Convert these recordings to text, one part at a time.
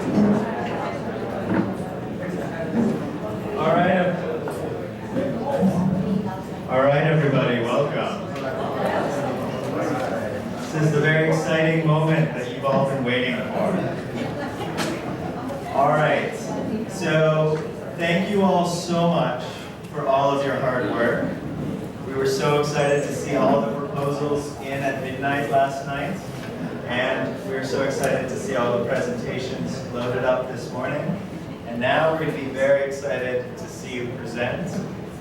All right, everybody, welcome. This is the very exciting moment that you've all been waiting for. All right, so thank you all so much for all of your hard work. We were so excited to see all the proposals in at midnight last night, and we were so excited to see all the presentations loaded up this morning. And now we're going to be very excited to see you present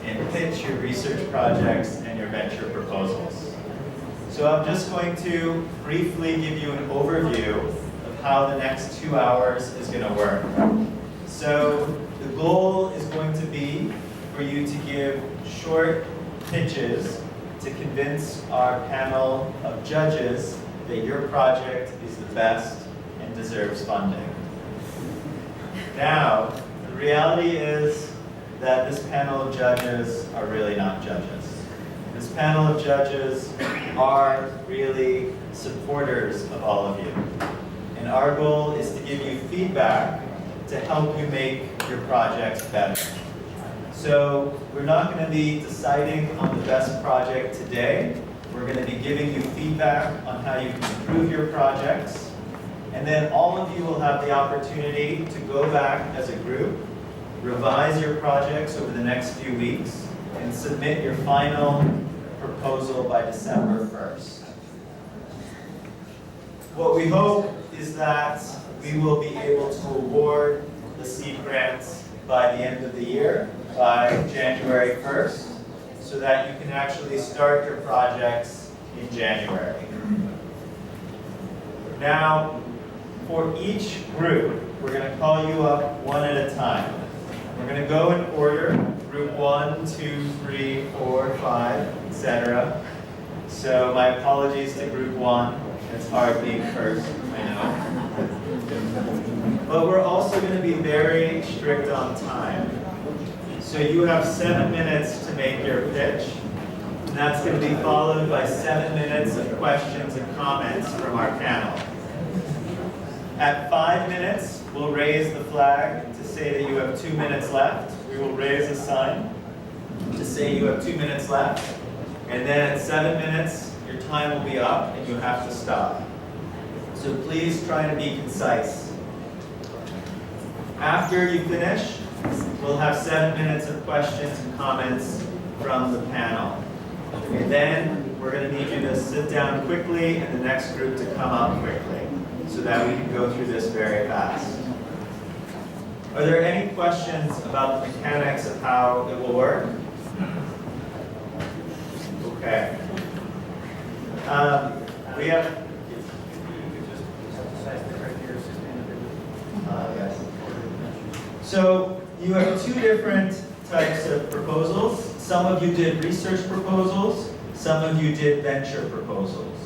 and pitch your research projects and your venture proposals. So I'm just going to briefly give you an overview of how the next 2 hours is going to work. So the goal is going to be for you to give short pitches to convince our panel of judges that your project is the best and deserves funding. Now, the reality is that this panel of judges are really not judges. This panel of judges are really supporters of all of you. And our goal is to give you feedback to help you make your projects better. So we're not going to be deciding on the best project today. We're going to be giving you feedback on how you can improve your projects. And then all of you will have the opportunity to go back as a group, revise your projects over the next few weeks, and submit your final proposal by December 1st. What we hope is that we will be able to award the seed grants by the end of the year, by January 1st, so that you can actually start your projects in January. Now, for each group, we're going to call you up one at a time. We're going to go in order, group 1, 2, 3, 4, 5, etc. So my apologies to group 1. It's hard being first, I know. But we're also going to be very strict on time. So you have 7 minutes to make your pitch. And that's going to be followed by 7 minutes of questions and comments from our panel. At 5 minutes, we'll raise the flag to say that you have 2 minutes left. We will raise a sign to say you have 2 minutes left. And then at 7 minutes, your time will be up and you have to stop. So please try to be concise. After you finish, we'll have 7 minutes of questions and comments from the panel. And then we're going to need you to sit down quickly and the next group to come up quickly, so that we can go through this very fast. Are there any questions about the mechanics of how it will work? Okay. We have. Yes. So you have 2 different types of proposals. Some of you did research proposals. Some of you did venture proposals.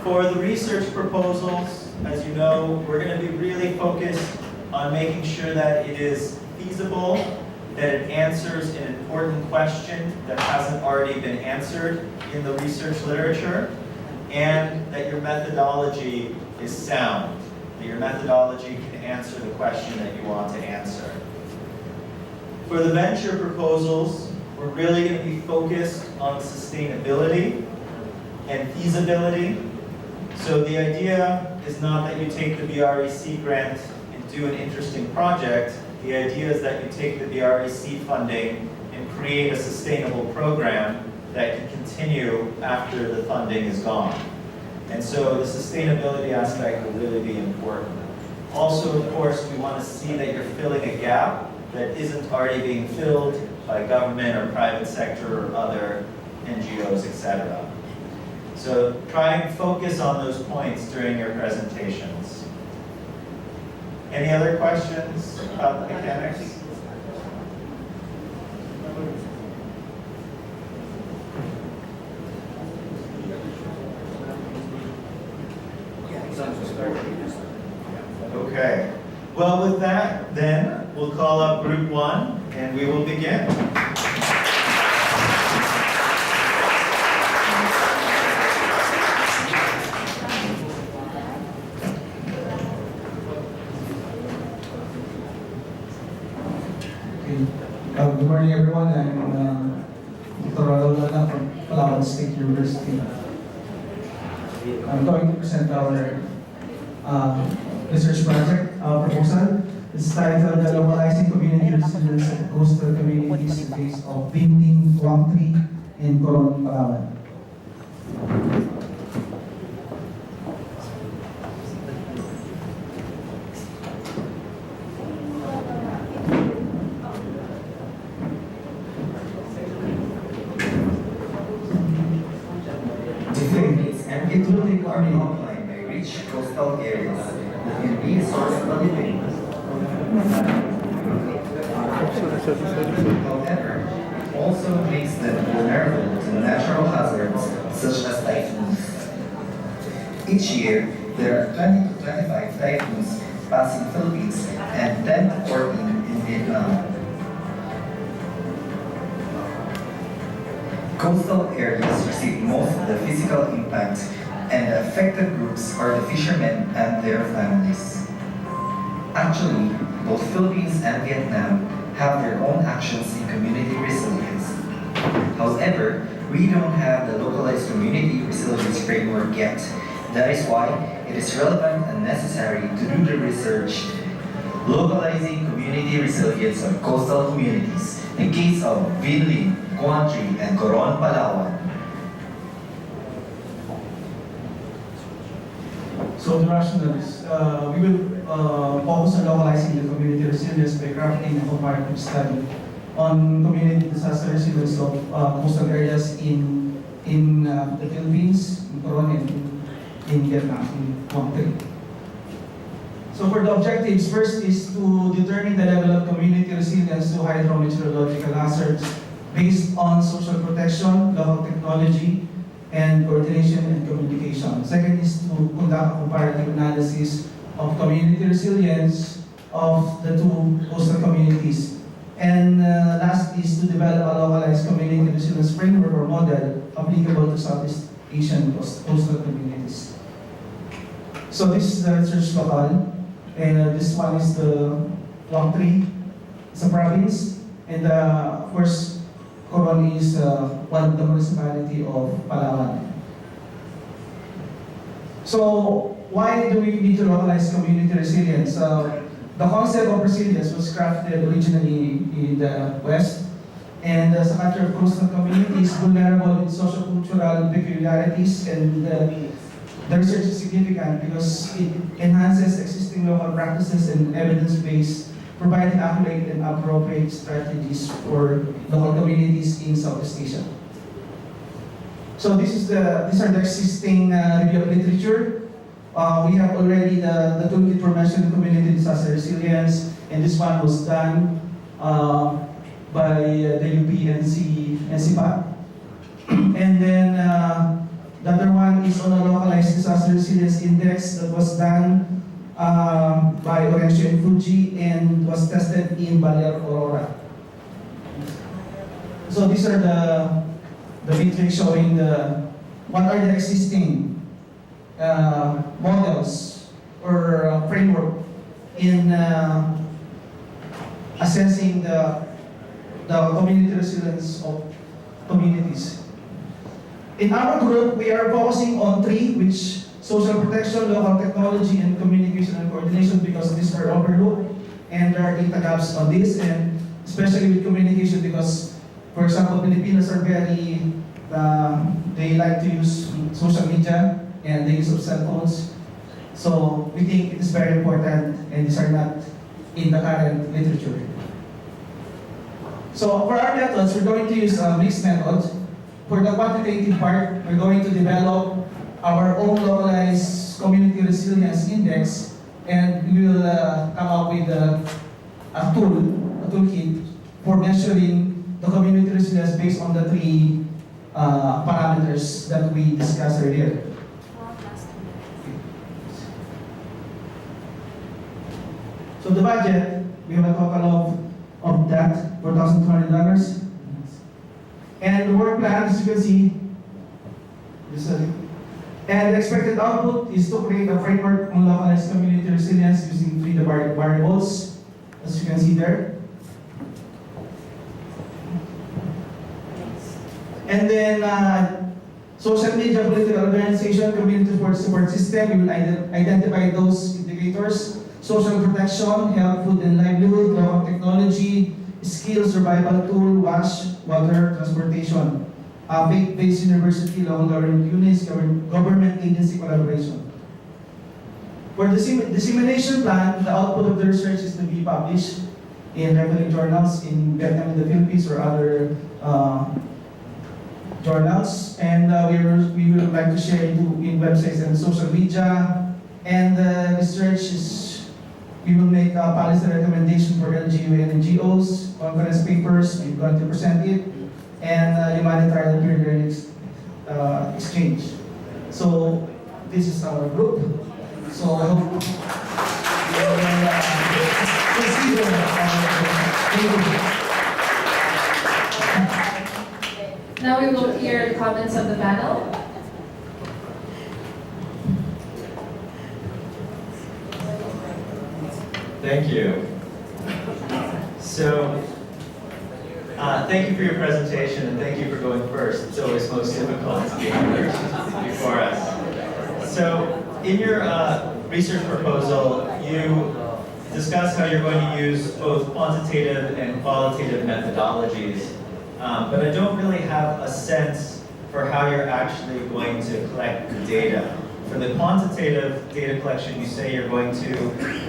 For the research proposals, as you know, we're going to be really focused on making sure that it is feasible, that it answers an important question that hasn't already been answered in the research literature, and that your methodology is sound, that your methodology can answer the question that you want to answer. For the venture proposals, we're really going to be focused on sustainability and feasibility. So the idea is not that you take the BIARI grant and do an interesting project. The idea is that you take the BIARI funding and create a sustainable program that can continue after the funding is gone. And so the sustainability aspect will really be important. Also, of course, we want to see that you're filling a gap that isn't already being filled by government or private sector or other NGOs, etc. So try and focus on those points during your presentations. Any other questions about the mechanics? Okay. Well, with that, then, we'll call up group 1, and we will begin. Okay. Good morning, everyone. I'm Dr. Rolana from Palawan State University. I'm going to present our research project proposal. It's titled Localizing Community Resilience of Coastal Communities in the Case of Binting, Huangtri, and Coron, Palawan. And it will take our outlined by rich coastal areas that can be a source of living. However, it also makes them vulnerable to natural hazards such as typhoons. Each year, there are 20 to 25 typhoons passing Philippines and 10 to 14 in Vietnam. Coastal areas receive most of the physical impact, and the affected groups are the fishermen and their families. Actually, both Philippines and Vietnam have their own actions in community resilience. However, we don't have the localized community resilience framework yet. That is why it is relevant and necessary to do the research localizing community resilience of coastal communities in case of Binling, Huangtri, and Coron, Palawan. So the rationale is we will focus on localizing the community resilience by crafting a comparative study on community disaster resilience of coastal areas in the Philippines, in Coron, and in Vietnam, in Huangtri. So for the objectives, first is to determine the level of community resilience to hydrometeorological hazards based on social protection, local technology, and coordination and communication. Second is to conduct a comparative analysis of community resilience of the two coastal communities. And last is to develop a localized community resilience framework or model applicable to Southeast Asian coastal communities. So this is the research locale, and this one is the Huangtri, it's a province, and of course, Coron is one of the municipality of Palawan. So why do we need to localize community resilience? The concept of resilience was crafted originally in the West, and as a country of coastal communities vulnerable with socio-cultural peculiarities, and the research is significant because it enhances existing local practices and evidence-based, providing accurate and appropriate strategies for local communities in Southeast Asia. So these are the existing review of literature. We have already the toolkit for mentioning community disaster resilience, and this one was done by the UP and CPAC. And then the other one is on a localized disaster resilience index that was done by Orencio and Fuji and was tested in Balear, Aurora. So these are the matrix showing what are the existing models or framework in assessing the community resilience of communities. In our group, we are focusing on three, which social protection, local technology, and communication and coordination, because these are overlooked and there are data gaps on this, and especially with communication because, for example, Filipinos are very, they like to use social media and the use of cell phones. So we think it is very important and these are not in the current literature. So for our methods, we're going to use a mixed method. For the quantitative part, we're going to develop our own localized community resilience index, and we will come up with a toolkit for measuring the community resilience based on the three parameters that we discussed earlier. So the budget, we have a total of that, $4,200. And the work plan, as you can see, and the expected output is to create a framework on localized community resilience using three variables, as you can see there. And then social media, political organization, community support system, we will identify those indicators. Social protection, health, food and livelihood, law and technology, skills, survival tool, wash, water, transportation, faith-based university, local government units, government agency collaboration. For the dissemination plan, the output of the research is to be published in regular journals in Vietnam and the Philippines or other journals, and we would like to share it in websites and social media. And the research is, we will make a policy recommendation for LGU and NGOs, conference papers, we're going to present it, and humanitarian peer exchange. So this is our group. So I hope you will consider Now we will hear comments of the panel. Thank you. So, thank you for your presentation and thank you for going first. It's always most difficult to be first before us. So, in your research proposal, you discuss how you're going to use both quantitative and qualitative methodologies, but I don't really have a sense for how you're actually going to collect the data. For the quantitative data collection, you say you're going to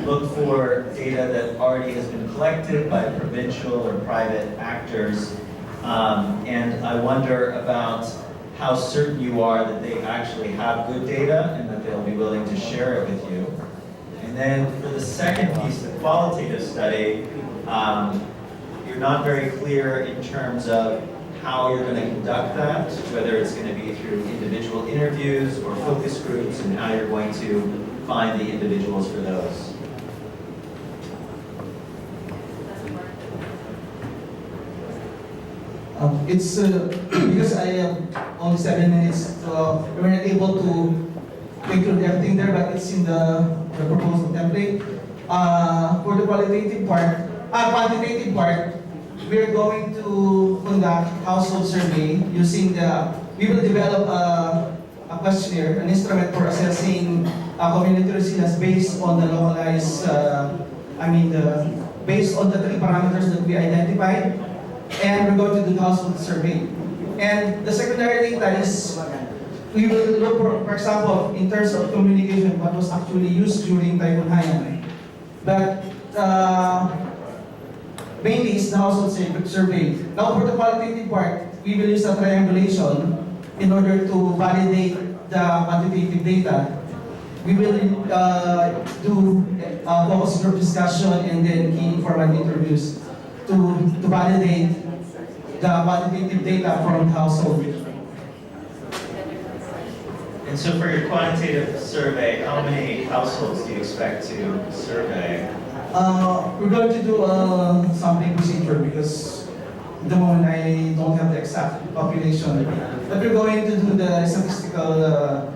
look for data that already has been collected by provincial or private actors, and I wonder about how certain you are that they actually have good data and that they'll be willing to share it with you. And then for the second piece, the qualitative study, you're not very clear in terms of how you're going to conduct that, whether it's going to be through individual interviews or focus groups, and how you're going to find the individuals for those. It's because I have only 7 minutes, so we were not able to include everything there, but it's in the proposal template. For the quantitative part, we are going to conduct household survey using we will develop a questionnaire, an instrument for assessing community resilience based on the localized, based on the 3 parameters that we identified, and we're going to do the household survey. And the secondary data is, we will look for example, in terms of communication, what was actually used during Typhoon Haiyan. But mainly is the household survey. Now for the qualitative part, we will use a triangulation in order to validate the quantitative data. We will do focus group discussion and then key informal interviews to validate the quantitative data from the household. And so for your quantitative survey, how many households do you expect to survey? We're going to do a sampling procedure because at the moment I don't have the exact population. But we're going to do the statistical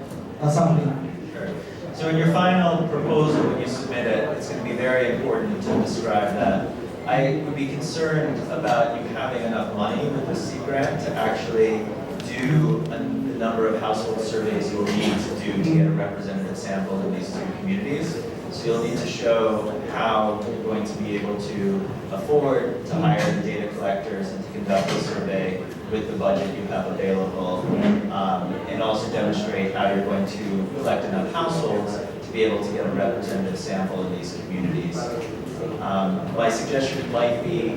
sampling. Sure. So in your final proposal, when you submit it, it's going to be very important to describe that. I would be concerned about you having enough money with the C grant to actually do the number of household surveys you'll need to do to get a representative sample in these 2 communities. So you'll need to show how you're going to be able to afford to hire the data collectors and to conduct the survey with the budget you have available, and also demonstrate how you're going to collect enough households to be able to get a representative sample in these communities. My suggestion might be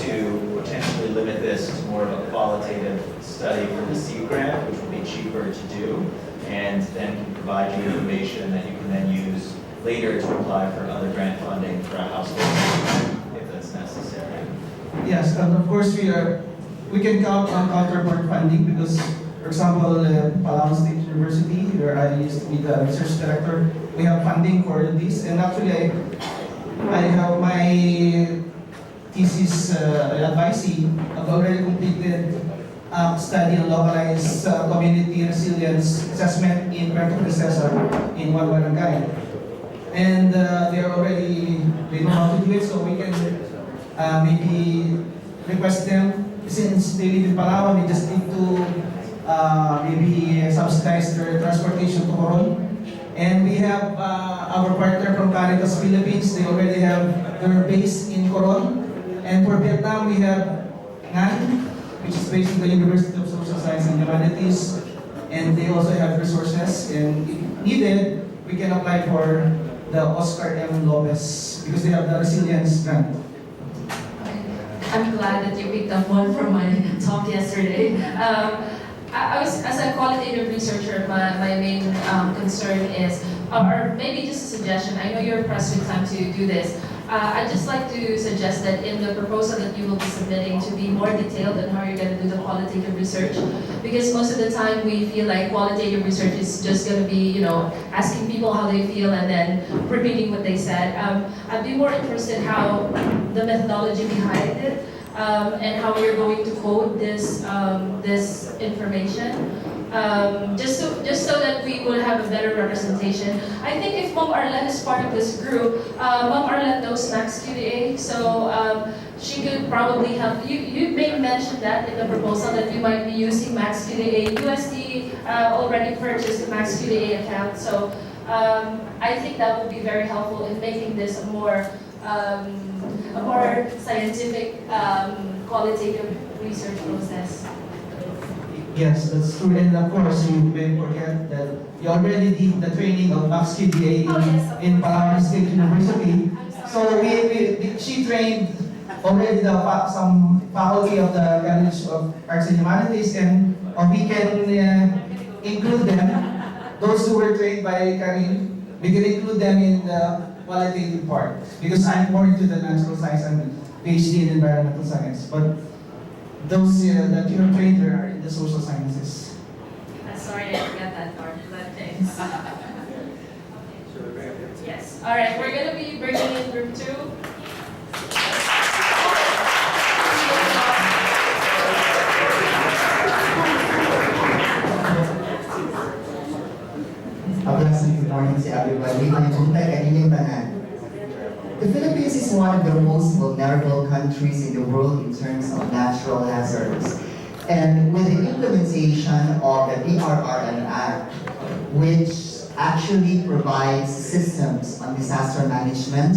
to potentially limit this to more of a qualitative study for the C grant, which will be cheaper to do, and then can provide you information that you can then use later to apply for other grant funding for a household if that's necessary. Yes, and of course we can count on counterpart funding because, for example, Palawan State University, where I used to be the research director, we have funding for this, and actually I have my thesis advisee. I've already completed study on localized community resilience assessment in Puerto Princesa in one barangay. And they know how to do it, so we can maybe request them since they live in Palawan, they just need to maybe subsidize their transportation to Coron. And we have our partner from Caritas Philippines. They already have their base in Coron. And for Vietnam, we have Ngan, which is based in the University of Social Science and Humanities. And they also have resources. And if needed, we can apply for the Oscar M. Lopez because they have the resilience grant. I'm glad that you picked up one from my talk yesterday. I was, as a qualitative researcher, my main concern is, or maybe just a suggestion, I know you're pressed with time to do this. I'd just like to suggest that in the proposal that you will be submitting to be more detailed on how you're going to do the qualitative research. Because most of the time we feel like qualitative research is just going to be, asking people how they feel and then repeating what they said. I'd be more interested how the methodology behind it and how you're going to code this information. Just so that we will have a better representation. I think if Mom Arlene is part of this group, Mom Arlene knows Max QDA, so she could probably help. You may mention that in the proposal that you might be using Max QDA. USD already purchased the Max QDA account, so I think that would be very helpful in making this a more scientific, qualitative research process. Yes, that's true. And of course, you may forget that you already did the training of Max QDA in Palawan State University. So she trained already some faculty of the College of Arts and Humanities, and we can include them. Those who were trained by Karim, we can include them in the qualitative part. Because I'm more into the natural science and PhD in environmental science. But those that you have trained there are in the social sciences. I'm sorry I forgot that part, but thanks. Yes. All right, we're going to be bringing in group 2. A pleasant good morning to everybody. The Philippines is one of the most vulnerable countries in the world in terms of natural hazards. And with the implementation of the BRRM Act, which actually provides systems on disaster management,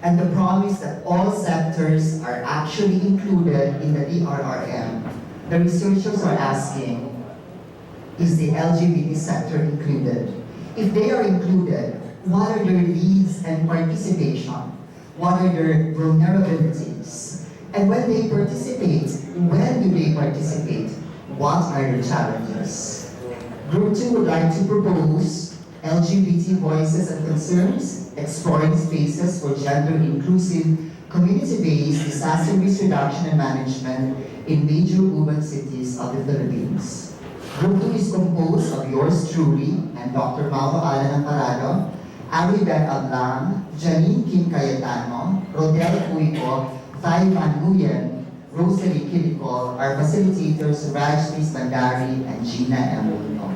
and the promise that all sectors are actually included in the BRRM, the researchers are asking, is the LGBT sector included? If they are included, what are their needs and participation? What are their vulnerabilities? And when they participate, when do they participate? What are their challenges? Group 2 would like to propose LGBT voices and concerns, exploring spaces for gender-inclusive, community-based disaster risk reduction and management in major urban cities of the Philippines. Group 2 is composed of yours truly and Dr. Mauro Alan Amparado, Aribet Ablang, Janine Kim Cayetano, Rodel Cuico, Thai Van Nguyen, Rosalie Kilikol, our facilitators Rajnis Bandari and Gina M. Mulno.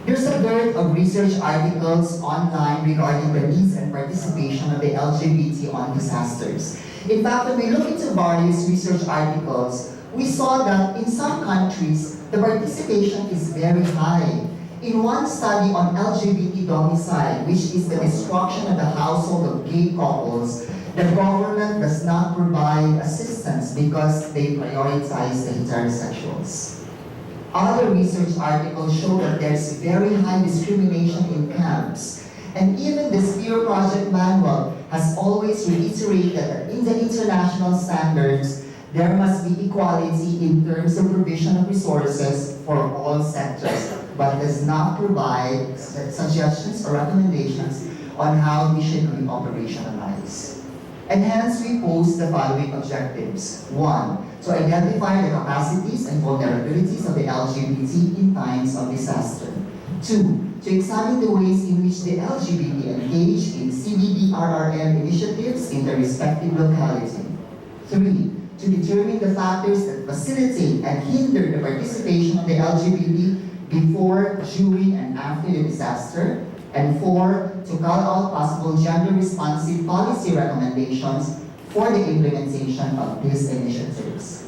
There's a dearth of research articles online regarding the needs and participation of the LGBT on disasters. In fact, when we look into various research articles, we saw that in some countries, the participation is very high. In one study on LGBT domicile, which is the destruction of the household of gay couples, the government does not provide assistance because they prioritize the heterosexuals. Other research articles show that there's very high discrimination in camps. And even the Spear Project Manual has always reiterated that in the international standards, there must be equality in terms of provision of resources for all sectors, but does not provide suggestions or recommendations on how we should be operationalized. And hence we pose the following objectives. 1, to identify the capacities and vulnerabilities of the LGBT in times of disaster. 2, to examine the ways in which the LGBT engage in CBDRRM initiatives in their respective locality. 3, to determine the factors that facilitate and hinder the participation of the LGBT before, during, and after the disaster. And 4, to call out possible gender-responsive policy recommendations for the implementation of these initiatives.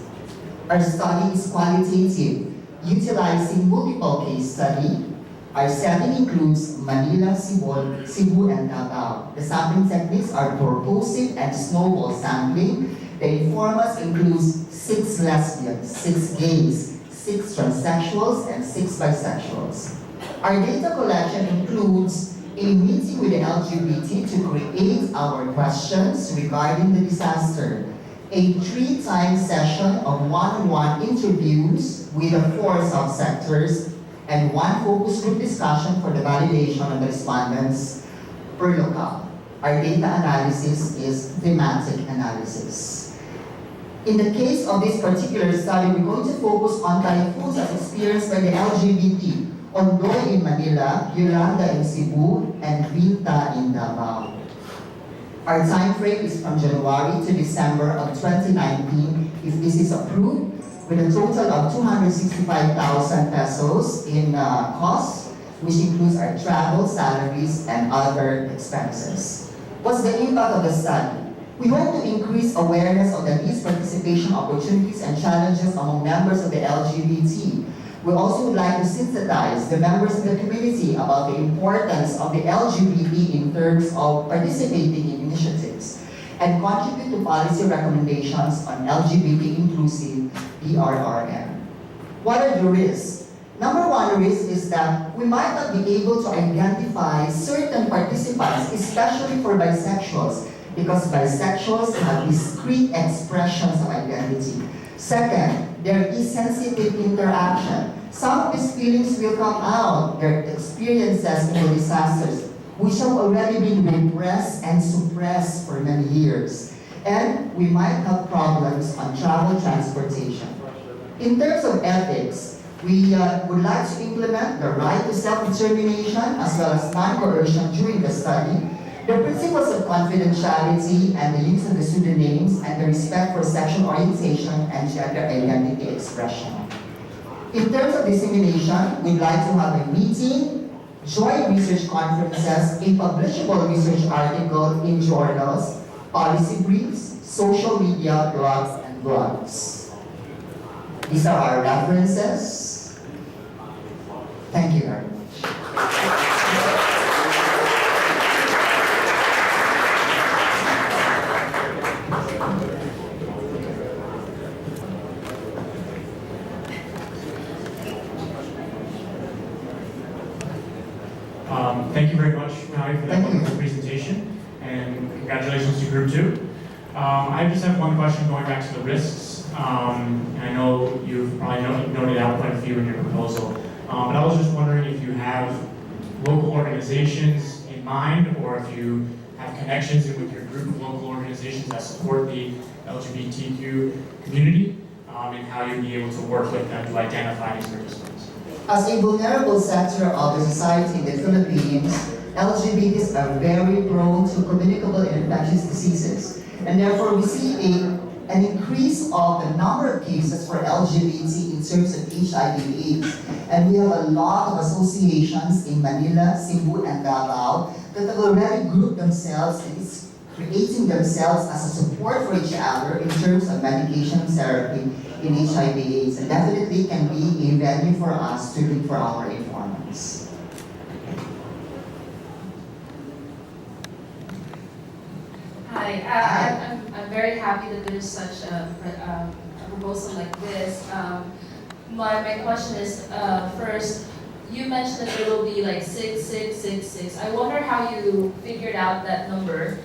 Our study is qualitative, utilizing multiple case study. Our setting includes Manila, Cebu, and Davao. The sampling techniques are purposive and snowball sampling. The informants includes 6 lesbians, 6 gays, 6 transsexuals, and 6 bisexuals. Our data collection includes a meeting with the LGBT to create our questions regarding the disaster, a 3-time session of one-on-one interviews with the 4 subsectors, and 1 focus group discussion for the validation of the respondents per locale. Our data analysis is thematic analysis. In the case of this particular study, we're going to focus on typhoons as experienced by the LGBT, Ondoy in Manila, Yolanda in Cebu, and Vinta in Davao. Our time frame is from January to December of 2019, if this is approved, with a total of 265,000 pesos in costs, which includes our travel, salaries, and other expenses. What's the impact of the study? We hope to increase awareness of the least participation opportunities and challenges among members of the LGBT. We also would like to sensitize the members of the community about the importance of the LGBT in terms of participating in initiatives and contribute to policy recommendations on LGBT inclusive BRRM. What are the risks? Number 1 risk is that we might not be able to identify certain participants, especially for bisexuals, because bisexuals have discrete expressions of identity. Second, there is sensitive interaction. Some of these feelings will come out, their experiences in the disasters, which have already been repressed and suppressed for many years. And we might have problems on travel transportation. In terms of ethics, we would like to implement the right to self-determination as well as non-coercion during the study, the principles of confidentiality and the use of the pseudonyms and the respect for sexual orientation and gender identity expression. In terms of dissemination, we'd like to have a meeting, joint research conferences, a publishable research article in journals, policy briefs, social media, blogs, and blogs. These are our references. Thank you very much. Thank you very much, Maui, for that Thank you. wonderful presentation, and congratulations to Group 2. I just have one question going back to the risks. And I know you've probably noted out quite a few in your proposal, but I was just wondering if you have local organizations in mind, or if you have connections with your group of local organizations that support the LGBTQ community, and how you'd be able to work with them to identify these participants. As a vulnerable sector of the society in the Philippines, LGBTs are very prone to communicable and infectious diseases. And therefore, we see an increase of the number of cases for LGBT in terms of HIV/AIDS. And we have a lot of associations in Manila, Cebu, and Davao that have already grouped themselves and is creating themselves as a support for each other in terms of medication therapy in HIV/AIDS, and definitely can be a venue for us to look for our informants. Hi, I'm very happy that there's such a proposal like this. My question is, first, you mentioned that there will be like 6666. I wonder how you figured out that number.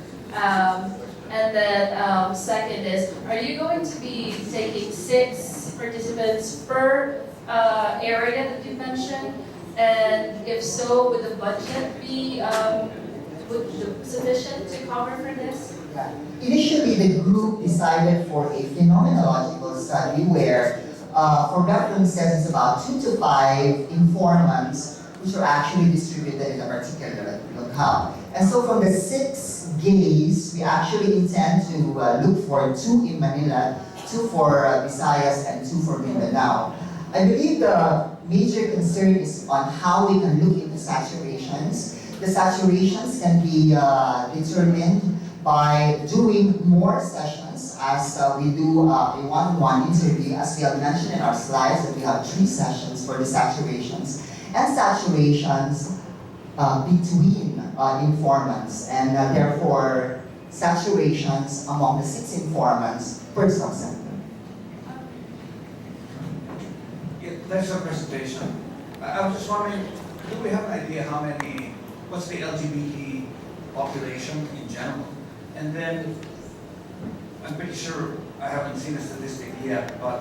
And then second is, are you going to be taking 6 participants per area that you mentioned? And if so, would the budget be sufficient to cover for this? Initially, the group decided for a phenomenological study where, for references, it's about 2 to 5 informants which are actually distributed in a particular locale. And so from the 6 gays, we actually intend to look for 2 in Manila, 2 for Visayas, and 2 for Mindanao. I believe the major concern is on how we can look into saturations. The saturations can be determined by doing more sessions as we do a one-on-one interview. As we have mentioned in our slides, that we have 3 sessions for the saturations and saturations between informants, and therefore saturations among the 6 informants per subsector. Yeah, thanks for the presentation. I was just wondering, do we have an idea what's the LGBT population in general? And then, I'm pretty sure, I haven't seen a statistic yet, but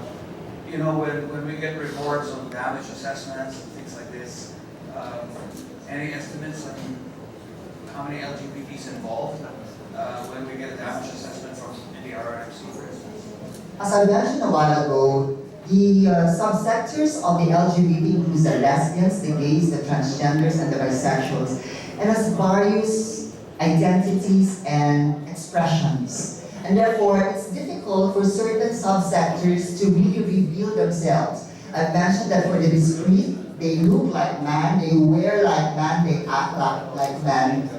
you know, when we get reports on damage assessments and things like this, any estimates on how many LGBTs involved when we get a damage assessment from the RRMC, for instance? As I mentioned a while ago, the subsectors of the LGBT includes the lesbians, the gays, the transgenders, and the bisexuals, and has various identities and expressions. And therefore, it's difficult for certain subsectors to really reveal themselves. I've mentioned that for the discrete, they look like man, they wear like man, they act like men,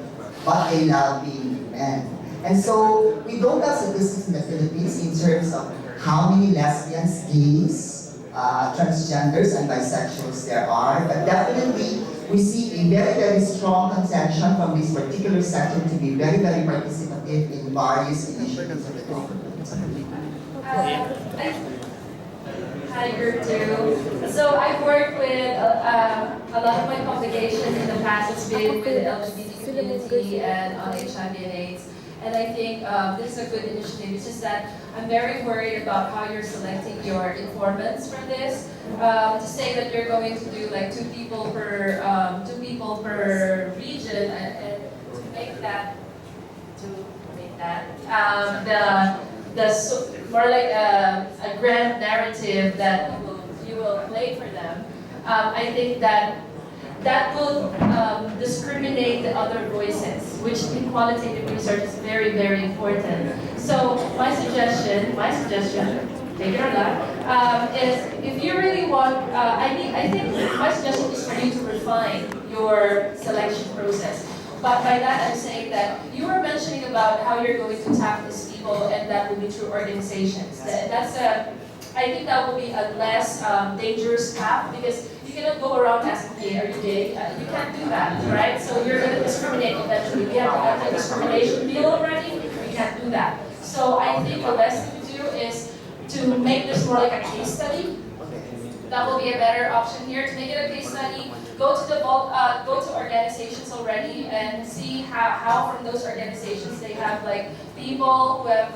but they love being men. And so, we don't have statistics in the Philippines in terms of how many lesbians, gays, transgenders, and bisexuals there are, but definitely we see a very, very strong contention from this particular sector to be very, very participative in various initiatives of the government. Hi, Group 2. So I've worked with a lot of my publications in the past. It's been with the LGBT community and on HIV and AIDS. And I think this is a good initiative. It's just that I'm very worried about how you're selecting your informants for this. To say that you're going to do like two people per region, and to make that more like a grand narrative that you will play for them. I think that will discriminate the other voices, which in qualitative research is very, very important. So my suggestion, take it or not, is if you really want, I think my suggestion is for you to refine your selection process. But by that I'm saying that you were mentioning about how you're going to tap these people, and that will be through organizations. I think that will be a less dangerous path, because you cannot go around asking, "Gay, are you gay?" You can't do that, right? So you're going to discriminate eventually. We have an anti-discrimination bill already. You can't do that. So I think the best thing to do is to make this more like a case study. That will be a better option here. To make it a case study, go to organizations already and see how from those organizations they have like people who have,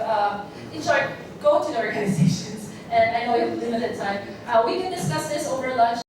in short, go to the organizations. And I know you have limited time. We can discuss this over lunch.